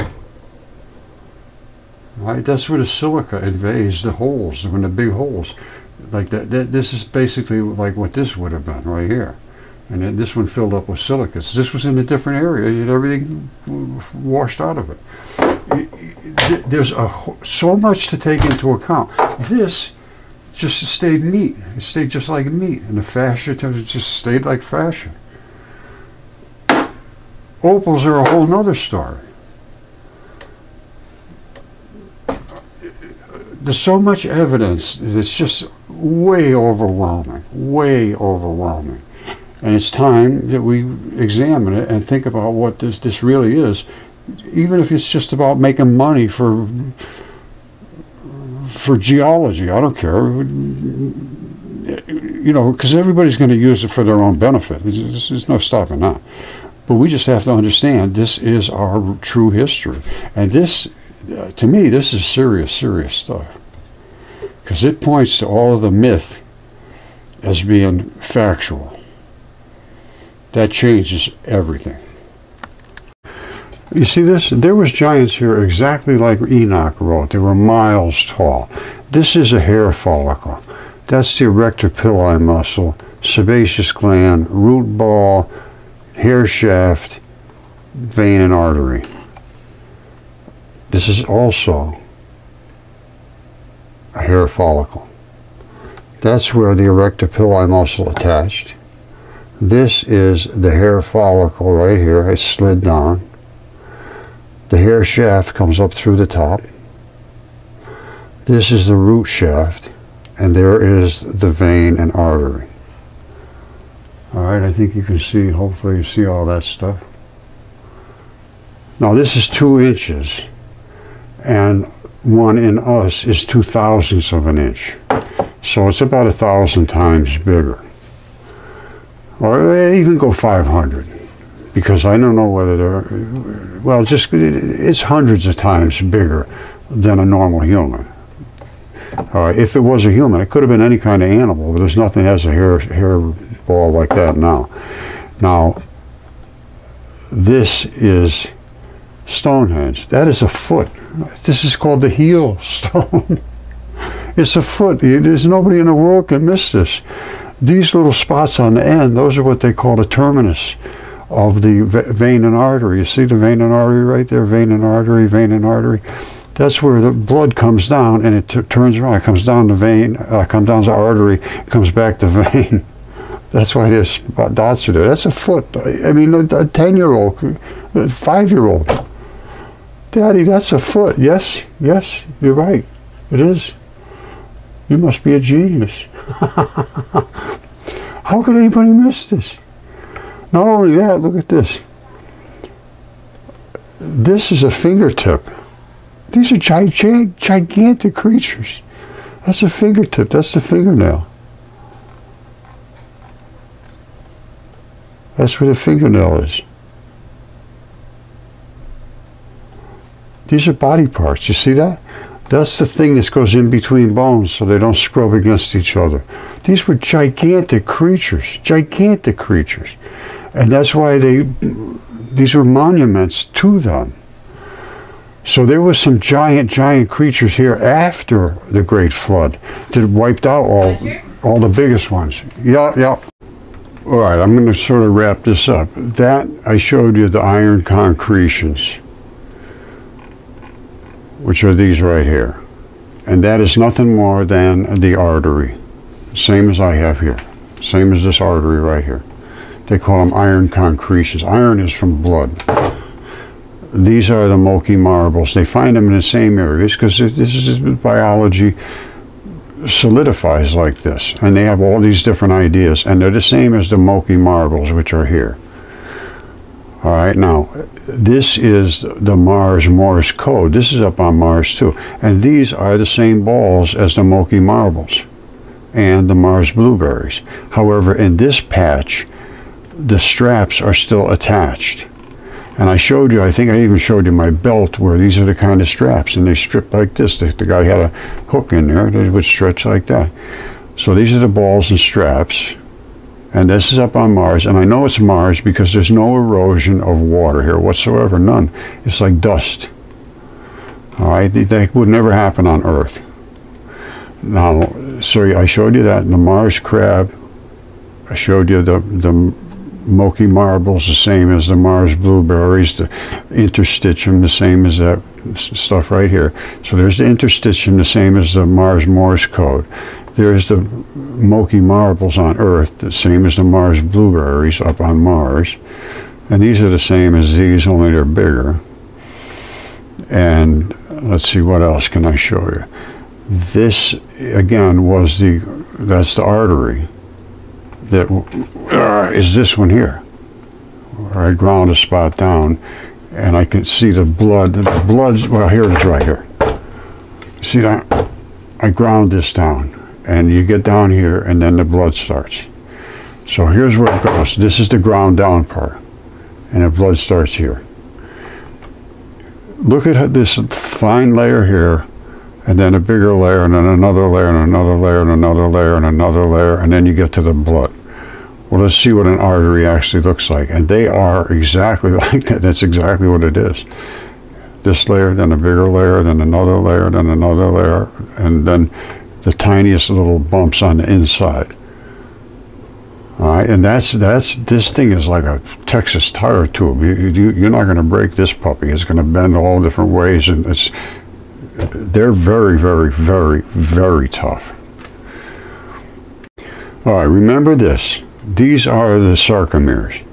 Right? That's where the silica invades the holes, when the big holes. Like that. This is basically like what this would have been right here. And then this one filled up with silicates. This was in a different area. You had everything washed out of it. There's so much to take into account. This just stayed meat. It stayed just like meat. And the fascia just stayed like fascia. Opals are a whole nother story. There's so much evidence. It's just way overwhelming. Way overwhelming. And it's time that we examine it and think about what this really is, even if it's just about making money for geology. I don't care, you know, because everybody's going to use it for their own benefit. There's no stopping that. But we just have to understand this is our true history, and this, to me, this is serious, serious stuff, because it points to all of the myth as being factual. That changes everything. You see this? There was giants here exactly like Enoch wrote. They were miles tall. This is a hair follicle. That's the erector pili muscle, sebaceous gland, root ball, hair shaft, vein and artery. This is also a hair follicle. That's where the erector pili muscle attached. This is the hair follicle right here. It's slid down. The hair shaft comes up through the top. This is the root shaft, and there is the vein and artery. All right, I think you can see, hopefully you see all that stuff. Now this is 2 inches, and one in us is 2/1000ths of an inch. So it's about 1,000 times bigger. Or even go 500, because I don't know whether they're, well, just, it's hundreds of times bigger than a normal human. If it was a human, it could have been any kind of animal, but there's nothing that has a hair ball like that now. Now, this is Stonehenge. That is a foot. This is called the heel stone. It's a foot. There's nobody in the world can miss this. These little spots on the end, those are what they call the terminus of the vein and artery. You see the vein and artery right there? Vein and artery, vein and artery. That's where the blood comes down and it turns around. It comes down the vein, comes down the artery, comes back to vein. That's why there's dots are there. That's a foot. I mean, a 10-year-old, a 5-year-old. Daddy, that's a foot. Yes, yes, you're right. It is. You must be a genius. How could anybody miss this? Not only that, look at this. This is a fingertip. These are gigantic creatures. That's a fingertip. That's the fingernail. That's where the fingernail is. These are body parts. You see that? That's the thing that goes in between bones so they don't scrub against each other. These were gigantic creatures. Gigantic creatures. And that's why these were monuments to them. So there was some giant creatures here after the Great Flood that wiped out all the biggest ones. Yeah. All right, I'm going to sort of wrap this up. That, I showed you the iron concretions, which are these right here. And that is nothing more than the artery. Same as I have here. Same as this artery right here. They call them iron concretions. Iron is from blood. These are the Moki marbles. They find them in the same areas because this is biology solidifies like this. And they have all these different ideas. And they're the same as the Moki marbles, which are here. All right, now, this is the Mars Morse code. This is up on Mars too. And these are the same balls as the Moki marbles and the Mars blueberries. However, in this patch, the straps are still attached. And I showed you, I think I even showed you my belt where these are the kind of straps, and they strip like this. The guy had a hook in there that would stretch like that. So these are the balls and straps. And this is up on Mars, and I know it's Mars because there's no erosion of water here whatsoever, none. It's like dust. All right, that would never happen on Earth. Now, so I showed you that, the Mars crab. I showed you the Moki marbles, the same as the Mars blueberries, the interstitium, the same as that stuff right here. So there's the interstitium, the same as the Mars Morse code. There's the Moki marbles on Earth, the same as the Mars blueberries up on Mars. And these are the same as these, only they're bigger. And let's see, what else can I show you? This, again, that's the artery. That is this one here, where I ground a spot down, and I can see the blood. The blood, well, here it is right here. See that? I ground this down, and you get down here, and then the blood starts. So here's where it goes. This is the ground down part, and the blood starts here. Look at this fine layer here, and then a bigger layer, and then another layer, and another layer, and another layer, and another layer, and then you get to the blood. Well, let's see what an artery actually looks like. And they are exactly like that. That's exactly what it is. This layer, then a bigger layer, then another layer, then another layer, and then the tiniest little bumps on the inside. All right, and this thing is like a Texas tire tube. You're not going to break this puppy. It's going to bend all different ways, and they're very, very, very, very tough. All right, remember this. These are the sarcomeres,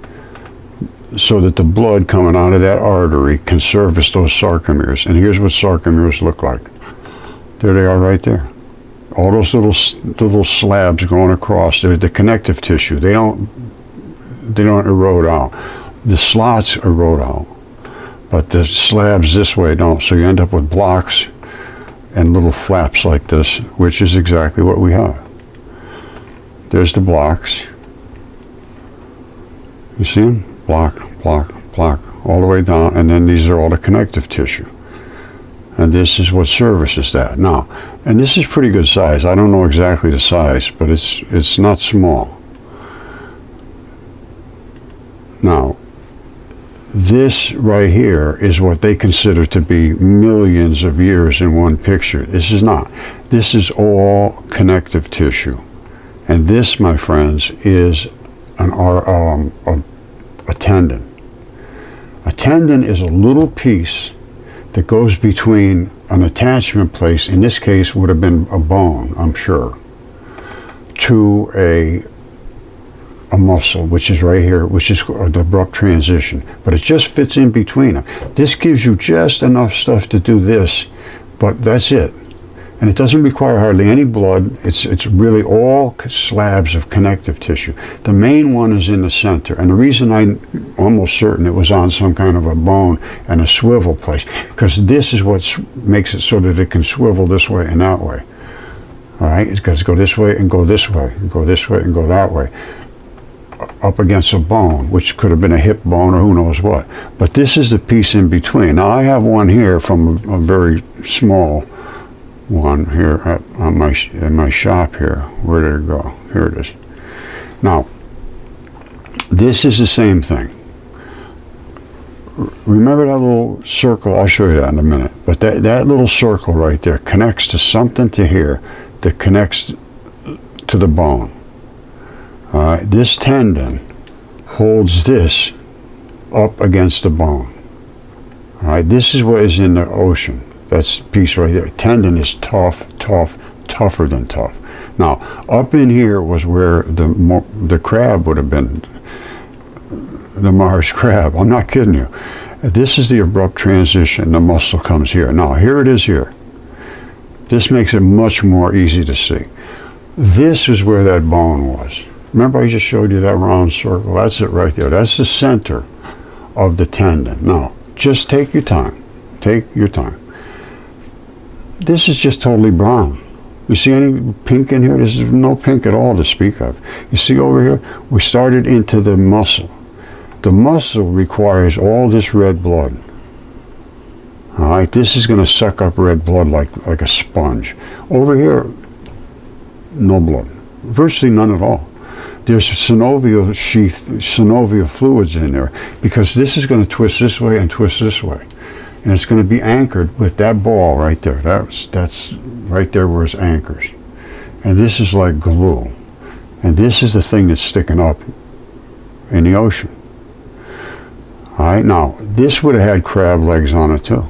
so that the blood coming out of that artery can service those sarcomeres. And here's what sarcomeres look like. There they are right there. All those little slabs going across. They're the connective tissue. They don't erode out. The slots erode out, but the slabs this way don't. So you end up with blocks and little flaps like this, which is exactly what we have. There's the blocks. You see them? Block, block, block, all the way down, and then these are all the connective tissue. And this is what services that. Now, and this is pretty good size. I don't know exactly the size, but it's not small. Now, this right here is what they consider to be millions of years in one picture. This is not. This is all connective tissue. And this, my friends, is a tendon. A tendon is a little piece that goes between an attachment place, in this case would have been a bone, I'm sure, to a muscle, which is right here, which is an abrupt transition, but it just fits in between them. This gives you just enough stuff to do this, but that's it. And it doesn't require hardly any blood. It's really all slabs of connective tissue. The main one is in the center, and the reason I'm almost certain it was on some kind of a bone and a swivel place, because this is what makes it so that it can swivel this way and that way. All right, it's got to go this way and go this way, and go this way and go that way, up against a bone, which could have been a hip bone or who knows what. But this is the piece in between. Now I have one here from a very small one here in my shop here. Where did it go? Here it is. Now, this is the same thing. Remember that little circle? I'll show you that in a minute. But that little circle right there connects to something to here that connects to the bone. All right, this tendon holds this up against the bone. All right, this is what is in the ocean. That's the piece right there. Tendon is tough, tougher than tough. Now, up in here was where the crab would have been, the Mars crab. I'm not kidding you. This is the abrupt transition. The muscle comes here. Now, here it is here. This makes it much more easy to see. This is where that bone was. Remember I just showed you that round circle? That's it right there. That's the center of the tendon. Now, just take your time. Take your time. This is just totally brown. You see any pink in here? There's no pink at all to speak of. You see over here? We started into the muscle. The muscle requires all this red blood. All right, this is going to suck up red blood like a sponge. Over here, no blood. Virtually none at all. There's synovial sheath, synovial fluids in there, because this is going to twist this way and twist this way. And it's going to be anchored with that ball right there. That's right there where it's anchors. And this is like glue. And this is the thing that's sticking up in the ocean. All right, now, this would have had crab legs on it too.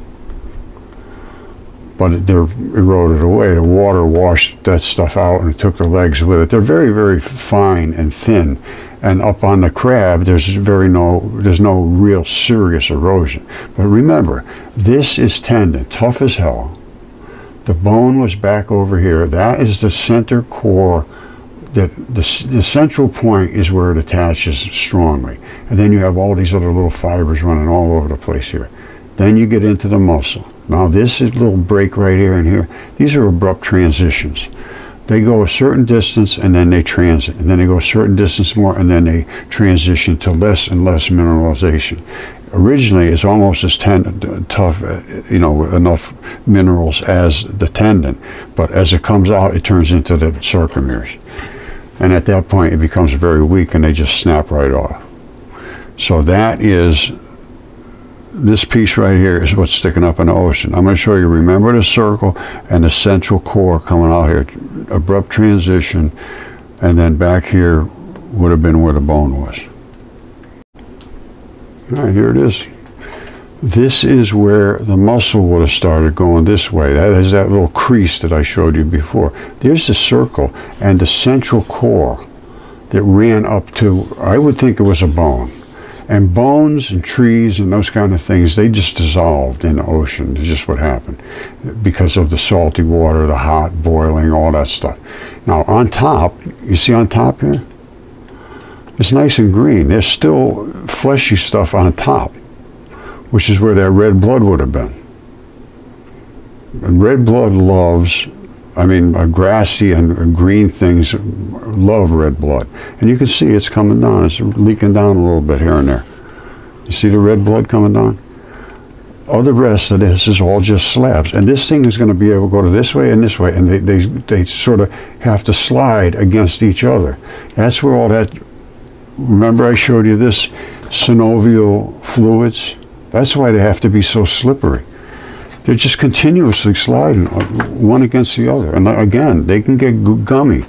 But they're eroded away. The water washed that stuff out and it took the legs with it. They're very, very fine and thin. And up on the crab, there's no real serious erosion. But remember, this is tendon, tough as hell. The bone was back over here. That is the center core. The central point is where it attaches strongly. And then you have all these other little fibers running all over the place here. Then you get into the muscle. Now this is a little break right here and here. These are abrupt transitions. They go a certain distance and then they transit, and then they go a certain distance more and then they transition to less and less mineralization. Originally, it's almost as tough, you know, with enough minerals as the tendon, but as it comes out, it turns into the sarcomeres. And at that point, it becomes very weak and they just snap right off. So that is, this piece right here is what's sticking up in the ocean. I'm going to show you, remember the circle and the central core coming out here, abrupt transition, and then back here would have been where the bone was. All right, here it is. This is where the muscle would have started going this way. That is that little crease that I showed you before. There's the circle and the central core that ran up to, I would think it was a bone. And bones and trees and those kind of things, they just dissolved in the ocean. It's just what happened because of the salty water, the hot boiling, all that stuff. Now on top, you see on top here? It's nice and green. There's still fleshy stuff on top, which is where that red blood would have been. And red blood loves, I mean, grassy and green things love red blood. And you can see it's coming down. It's leaking down a little bit here and there. You see the red blood coming down? All the rest of this is all just slabs. And this thing is going to be able to go to this way and this way, and they sort of have to slide against each other. That's where all that, remember I showed you this synovial fluids? That's why they have to be so slippery. They're just continuously sliding one against the other. And again, they can get gummy.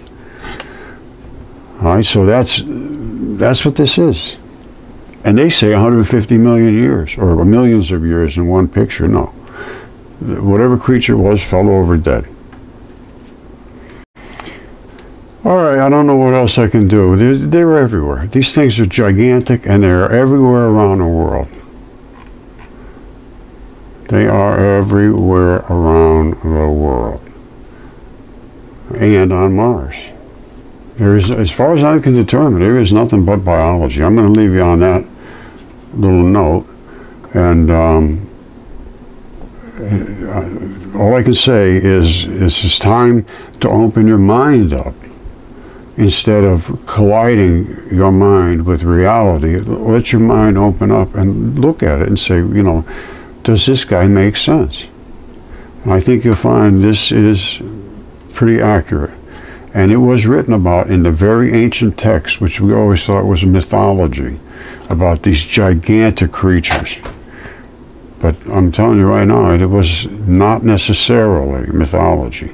All right, so that's what this is. And they say 150 million years, or millions of years in one picture. No. Whatever creature it was fell over dead. All right, I don't know what else I can do. They're everywhere. These things are gigantic, and they're everywhere around the world. They are everywhere around the world. And on Mars. As far as I can determine, there is nothing but biology. I'm going to leave you on that little note. And all I can say is it's time to open your mind up. Instead of colliding your mind with reality, let your mind open up and look at it and say, you know, does this guy make sense? And I think you'll find this is pretty accurate. And it was written about in the very ancient text, which we always thought was a mythology, about these gigantic creatures. But I'm telling you right now, it was not necessarily mythology.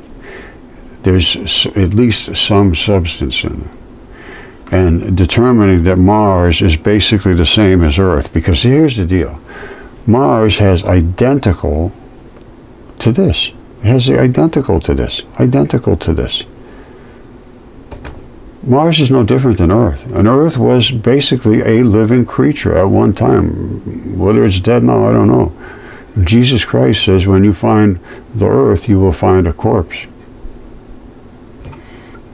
There's at least some substance in it. And determining that Mars is basically the same as Earth, because here's the deal. Mars has identical to this. It has the identical to this, identical to this. Mars is no different than Earth. And Earth was basically a living creature at one time. Whether it's dead now, I don't know. Jesus Christ says when you find the Earth, you will find a corpse.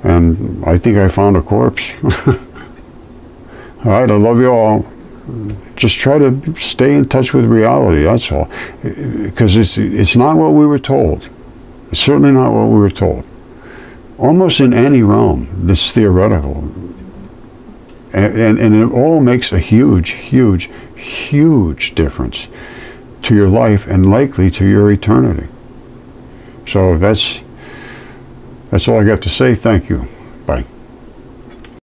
And I think I found a corpse. All right, I love you all. Just try to stay in touch with reality, that's all. Because it's not what we were told. It's certainly not what we were told. Almost in any realm, this theoretical. And it all makes a huge, huge, huge difference to your life and likely to your eternity. So that's all I got to say. Thank you.